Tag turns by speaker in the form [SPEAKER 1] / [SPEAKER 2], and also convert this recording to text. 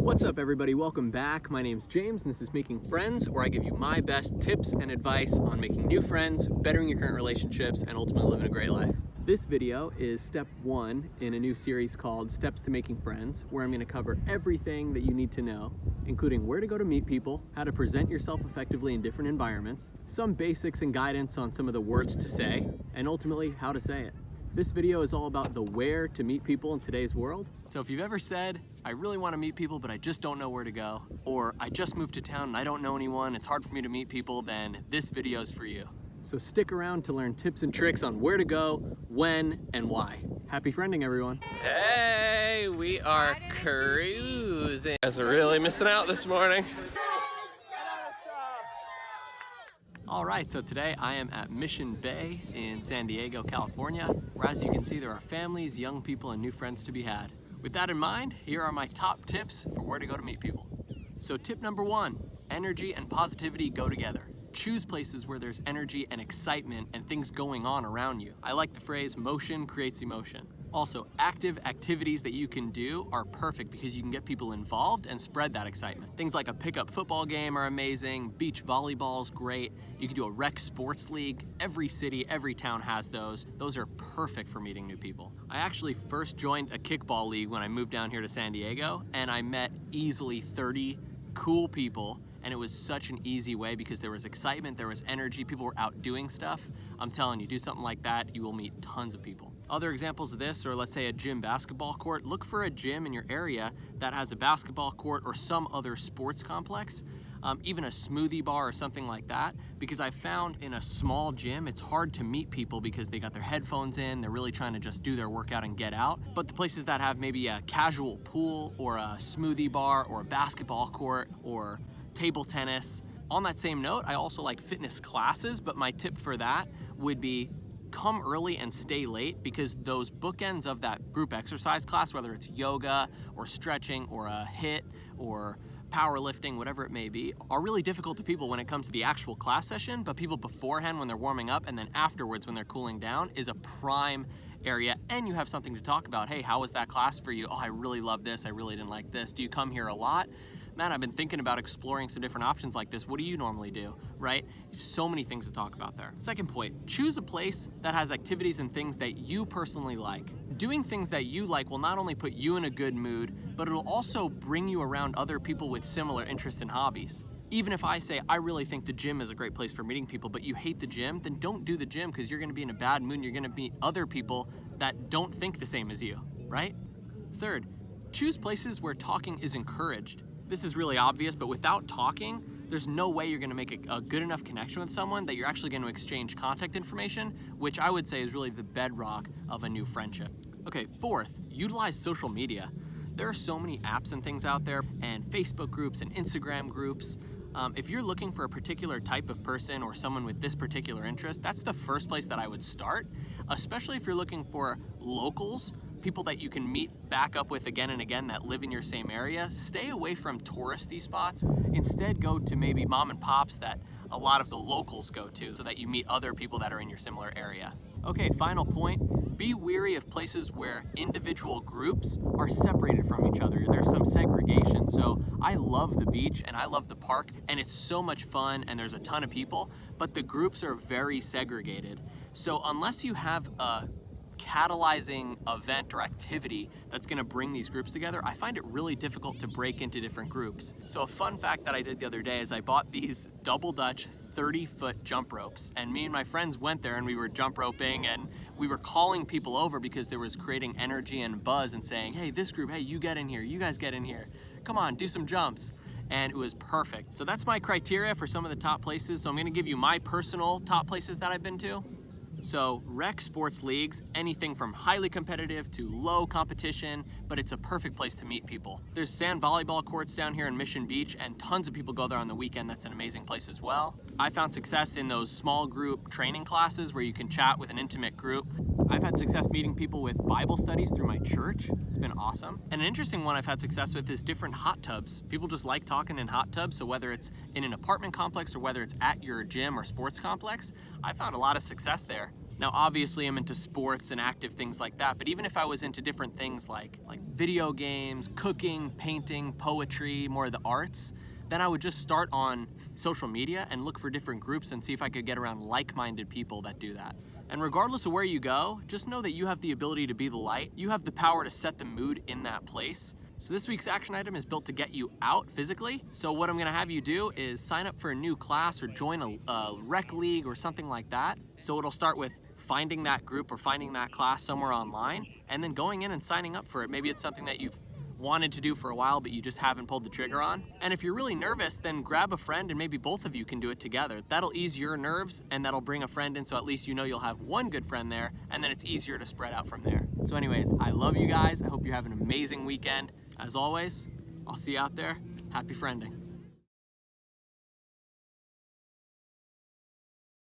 [SPEAKER 1] What's up everybody, welcome back. My name's James and this is Making Friends, where I give you my best tips and advice on making new friends, bettering your current relationships, and ultimately living a great life. This video is step 1 in a new series called Steps to Making Friends, where I'm going to cover everything that you need to know, including where to go to meet people, how to present yourself effectively in different environments, some basics and guidance on some of the words to say, and ultimately how to say it. This video is all about the where to meet people in today's world. So if you've ever said, I really want to meet people, but I just don't know where to go, or I just moved to town and I don't know anyone, it's hard for me to meet people, then this video is for you. So stick around to learn tips and tricks on where to go, when, and why. Happy friending, everyone. Hey, we are cruising. You guys are really missing out this morning. All right, so today I am at Mission Bay in San Diego, California, where as you can see, there are families, young people, and new friends to be had. With that in mind, here are my top tips for where to go to meet people. So tip number 1, energy and positivity go together. Choose places where there's energy and excitement and things going on around you. I like the phrase, motion creates emotion. Also, active activities that you can do are perfect because you can get people involved and spread that excitement. Things like a pickup football game are amazing, beach volleyball is great, you can do a rec sports league. Every city, every town has those. Those are perfect for meeting new people. I actually first joined a kickball league when I moved down here to San Diego, and I met easily 30 cool people. And it was such an easy way because there was excitement, there was energy, people were out doing stuff. I'm telling you, do something like that, you will meet tons of people. Other examples of this, or let's say a gym basketball court, look for a gym in your area that has a basketball court or some other sports complex, even a smoothie bar or something like that, because I found in a small gym, it's hard to meet people because they got their headphones in, they're really trying to just do their workout and get out. But the places that have maybe a casual pool or a smoothie bar or a basketball court or table tennis. On that same note, I also like fitness classes, but my tip for that would be come early and stay late, because those bookends of that group exercise class, whether it's yoga or stretching or a HIIT or powerlifting, whatever it may be, are really difficult to people when it comes to the actual class session, but people beforehand when they're warming up and then afterwards when they're cooling down is a prime area, and you have something to talk about. Hey, how was that class for you? Oh, I really love this, I really didn't like this. Do you come here a lot? Man, I've been thinking about exploring some different options like this. What do you normally do, right? So many things to talk about there. Second point, choose a place that has activities and things that you personally like. Doing things that you like will not only put you in a good mood, but it'll also bring you around other people with similar interests and hobbies. Even if I say, I really think the gym is a great place for meeting people, but you hate the gym, then don't do the gym because you're gonna be in a bad mood and you're gonna meet other people that don't think the same as you, right? Third, choose places where talking is encouraged. This is really obvious, but without talking, there's no way you're gonna make a good enough connection with someone that you're actually gonna exchange contact information, which I would say is really the bedrock of a new friendship. Okay, fourth, utilize social media. There are so many apps and things out there, and Facebook groups and Instagram groups. If you're looking for a particular type of person or someone with this particular interest, that's the first place that I would start, especially if you're looking for locals, people that you can meet back up with again and again that live in your same area. Stay away from touristy spots. Instead, go to maybe mom and pops that a lot of the locals go to so that you meet other people that are in your similar area. Okay, final point, be wary of places where individual groups are separated from each other. There's some segregation. So I love the beach and I love the park and it's so much fun and there's a ton of people, but the groups are very segregated. So unless you have a catalyzing event or activity that's going to bring these groups together, I find it really difficult to break into different groups. So a fun fact that I did the other day is I bought these double Dutch 30-foot jump ropes, and me and my friends went there and we were jump roping and we were calling people over because there was creating energy and buzz and saying, hey, this group, hey, you get in here, you guys get in here, come on, do some jumps. And it was perfect. So that's my criteria for some of the top places. So I'm going to give you my personal top places that I've been to. So rec sports leagues, anything from highly competitive to low competition, but it's a perfect place to meet people. There's sand volleyball courts down here in Mission Beach and tons of people go there on the weekend. That's an amazing place as well. I found success in those small group training classes where you can chat with an intimate group. I've had success meeting people with Bible studies through my church. It's been awesome. And an interesting one I've had success with is different hot tubs. People just like talking in hot tubs, so whether it's in an apartment complex or whether it's at your gym or sports complex, I found a lot of success there. Now, obviously I'm into sports and active things like that, but even if I was into different things like video games, cooking, painting, poetry, more of the arts, then I would just start on social media and look for different groups and see if I could get around like-minded people that do that. And regardless of where you go, just know that you have the ability to be the light. You have the power to set the mood in that place. So this week's action item is built to get you out physically. So what I'm gonna have you do is sign up for a new class or join a rec league or something like that. So it'll start with finding that group or finding that class somewhere online and then going in and signing up for it. Maybe it's something that you've wanted to do for a while but you just haven't pulled the trigger on. And if you're really nervous, then grab a friend and maybe both of you can do it together. That'll ease your nerves and that'll bring a friend in, so at least you know you'll have one good friend there, and then it's easier to spread out from there. So anyways, I love you guys. I hope you have an amazing weekend. As always, I'll see you out there. Happy friending.